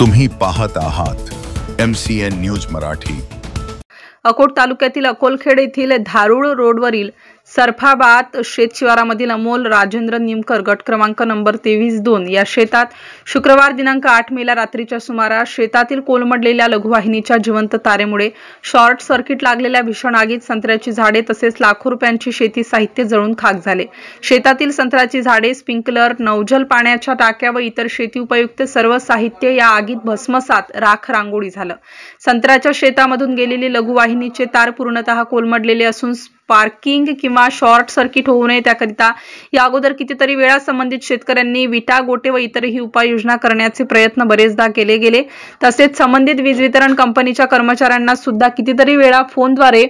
तुम्ही पाहत आहात MCN न्यूज मराठी। अकोट तालुक्यातील अकोलखेड येथील धारूळ रोडवरील सरफाबाद शेत शिवारामधील अमोल राजेंद्र निमकर गट क्रमांक नंबर 23-2 या शेतात शुक्रवार दिनांक 8 मेला रात्रीच्या सुमारास शेतातील कोलमडलेल्या लघुवाहिनीच्या जिवंत तारेमुळे शॉर्ट सर्किट लागलेल्या भीषण आगीत संत्र्याची झाडे तसेच लाखो रुपयांची शेती साहित्य जळून खाक झाले। शेतातील संत्र्याची झाडे, स्प्रिंकलर, नौजल पाण्याच्या टाक्या व इतर शेती उपयुक्त सर्व साहित्य या आगीत भस्मसात राख रांगोळी झालं। संत्र्याच्या शेतामधून गेलेली लघुवाहिनीचे तार पूर्णतः कोलमडलेले असून स्पार्किंग किंवा शॉर्ट सर्किट होऊ नये त्याकरिता या अगोदर कितीतरी वेळा संबंधित शेतकऱ्यांनी विटा, गोटे व इतरही उपाययोजना करण्याचे प्रयत्न बरेचदा केले गेले। तसेच संबंधित वीज वितरण कंपनीच्या कर्मचाऱ्यांना सुद्धा कितीतरी वेळा फोनद्वारे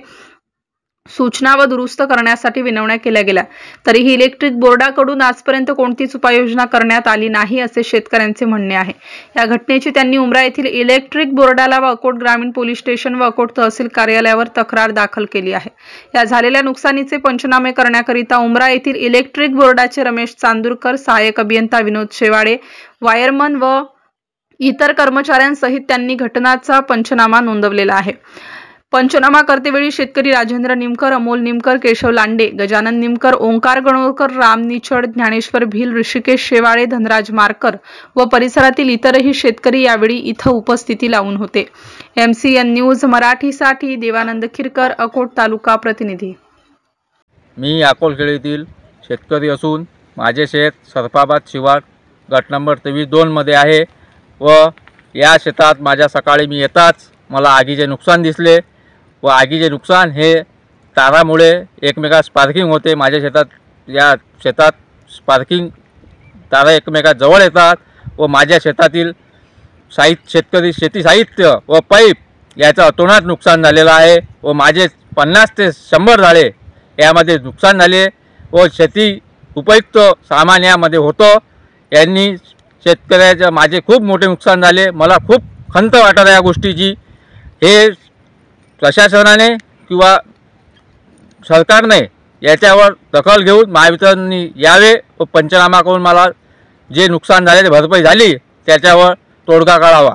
सूचना व दुरुस्त करण्यासाठी विनवण्या केल्या गेल्या, तरीही इलेक्ट्रिक बोर्डाकडून आजपर्यंत कोणतीच उपाययोजना करण्यात आली नाही असे शेतकऱ्यांचे म्हणणे आहे। या घटनेची त्यांनी उमरा येथील इलेक्ट्रिक बोर्डाला व अकोट ग्रामीण पोलीस स्टेशन व अकोट तहसील कार्यालयावर तक्रार दाखल केली आहे। या झालेल्या नुकसानीचे पंचनामे करण्याकरिता उमरा येथील इलेक्ट्रिक बोर्डाचे रमेश चांदूरकर, सहाय्यक अभियंता विनोद शेवाळे, वायरमन व इतर कर्मचाऱ्यांसहित त्यांनी घटनाचा पंचनामा नोंदवलेला आहे। पंचनामा करतेवेळी शेतकरी राजेंद्र निमकर, अमोल निमकर, केशव लांडे, गजानन निमकर, ओंकार गणोरकर, राम निचड, ज्ञानेश्वर भिल, ऋषिकेश शेवाळे, धनराज मारकर व परिसरातील इतरही शेतकरी यावेळी इथं उपस्थिती लावून होते। MCN न्यूज मराठीसाठी देवानंद खिरकर, अकोट तालुका प्रतिनिधी। मी अकोलखेड येथील शेतकरी असून माझे शेत सरफाबाद शिवार गट नंबर 23-2 मध्ये आहे व या शेतात माझ्या सकाळी मी येताच मला आगीचे नुकसान दिसले व आगीचे नुकसान हे तारामुळे एकमेकात स्पार्किंग होते। माझ्या शेतात स्पार्किंग तारा एकमेकात जवळ येतात व माझ्या शेतातील शेतकरी शेती साहित्य व पाईप याचं अतोनात नुकसान झालेलं आहे व माझे 50 ते 100 झाडे यामध्ये नुकसान झाले व शेती उपयुक्त सामान यामध्ये होतं। यांनी शेतकऱ्याचे माझे खूप मोठे नुकसान झाले। मला खूप खंत वाटत आहे या गोष्टीची। हे प्रशासनाने किंवा सरकारने याच्यावर दखल घेऊन महावितरणने यावे व पंचनामा करून मला जे नुकसान झाले ते भरपाई झाली त्याच्यावर तोडगा काढावा।